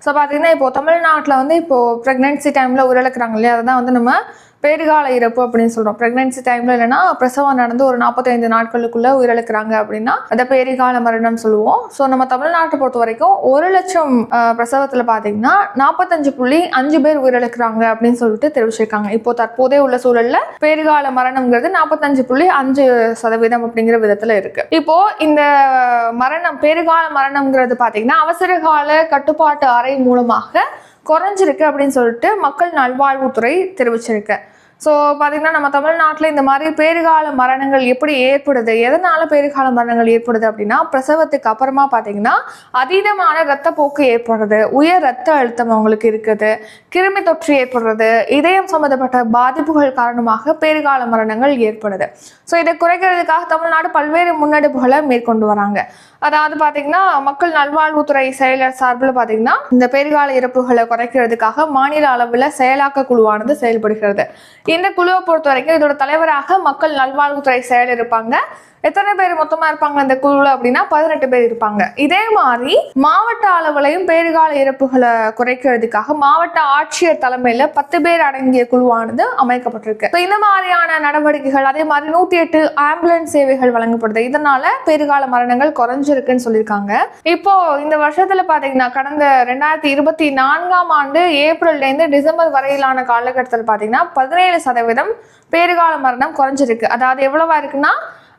So பார்த்தீங்கன்னா இப்போ தமிழ்நாட்டில் வந்து இப்போ ப்ரெக்னென்சி டைமில் உயிரிழக்கிறாங்க இல்லையா, அதை தான் வந்து நம்ம பேறுகால இறப்பு அப்படின்னு சொல்றோம். பிரெக்னன்சி டைம்ல இல்லைன்னா பிரசவம் நடந்து ஒரு 45 நாட்களுக்குள்ள உயிரிழக்கிறாங்க அப்படின்னா அதை பேறுகால மரணம் சொல்லுவோம். ஸோ நம்ம தமிழ்நாட்டை பொறுத்த வரைக்கும் 1 லட்சம் பிரசவத்தில் பார்த்தீங்கன்னா 45.5 பேர் உயிரிழக்கிறாங்க அப்படின்னு சொல்லிட்டு தெரிவிச்சிருக்காங்க. இப்போ தற்போதைய உள்ள சூழல்ல பேறுகால மரணம்ங்கிறது 45.5% அப்படிங்கிற விதத்துல இருக்கு. இப்போ இந்த மரணம் பேறுகால மரணம்ங்கிறது பார்த்தீங்கன்னா அவசர கால கட்டுப்பாட்டு அறை மூலமாக குறைஞ்சிருக்கு அப்படின்னு சொல்லிட்டு மக்கள் நல்வாழ்வுத்துறை தெரிவிச்சிருக்கு. ஸோ பார்த்தீங்கன்னா நம்ம தமிழ்நாட்டில் இந்த மாதிரி பேறுகால மரணங்கள் எப்படி ஏற்படுது, எதனால பேறுகால மரணங்கள் ஏற்படுது அப்படின்னா பிரசவத்துக்கு அப்புறமா பார்த்தீங்கன்னா அதீதமான இரத்தப்போக்கு ஏற்படுறது, உயர் ரத்த அழுத்தம் அவங்களுக்கு இருக்குது, கிருமி தொற்று ஏற்படுறது, இதயம் சம்பந்தப்பட்ட பாதிப்புகள் காரணமாக பேறுகால மரணங்கள் ஏற்படுது. ஸோ இதை குறைக்கிறதுக்காக தமிழ்நாடு பல்வேறு முன்னெடுப்புகளை மேற்கொண்டு வராங்க. அதாவது பார்த்தீங்கன்னா மக்கள் நல்வாழ்வுத்துறை செயலர் சார்பில் பார்த்தீங்கன்னா இந்த பேறுகால இறப்புகளை குறைக்கிறதுக்காக மாநில அளவில் செயலாக்க குழுவானது செயல்படுகிறது. இந்த குழுவை பொறுத்த வரைக்கும் இதோட தலைவராக மக்கள் நல்வாழ்வுத்துறை செயலர் இருப்பாங்க. எத்தனை பேர் மொத்தமா இருப்பாங்க இந்த குழுல அப்படின்னா 18 பேர் இருப்பாங்க. இதே மாதிரி மாவட்ட அளவுலையும் பேறுகால இறப்புகளை குறைக்கிறதுக்காக மாவட்ட ஆட்சியர் தலைமையில 10 பேர் அடங்கிய குழுவானது அமைக்கப்பட்டிருக்கு. இந்த மாதிரியான நடவடிக்கைகள், அதே மாதிரி 108 ஆம்புலன்ஸ் சேவைகள் வழங்கப்படுது. இதனால பேறுகால மரணங்கள் குறைஞ்சிருக்குன்னு சொல்லியிருக்காங்க. இப்போ இந்த வருஷத்துல பாத்தீங்கன்னா கடந்த 2024ஆம் ஆண்டு ஏப்ரல்ல இருந்து டிசம்பர் வரையிலான காலகட்டத்தில் பாத்தீங்கன்னா 17% பேறுகால மரணம் குறைஞ்சிருக்கு. அதாவது எவ்வளவா இருக்குன்னா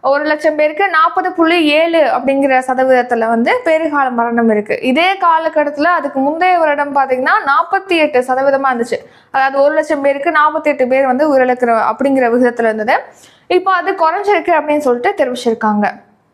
1 லட்சம் பேருக்கு 40.7 அப்படிங்கிற சதவீதத்துல வந்து பேறுகால மரணம் இருக்கு. இதே காலகட்டத்துல அதுக்கு முந்தைய வருடம் பாத்தீங்கன்னா 48% இருந்துச்சு. அதாவது 1 லட்சம் பேருக்கு 48 பேர் வந்து உயிரிழக்கிற அப்படிங்கிற விகிதத்துல இருந்தது. இப்போ அது குறைஞ்சிருக்கு அப்படின்னு சொல்லிட்டு தெரிவிச்சிருக்காங்க.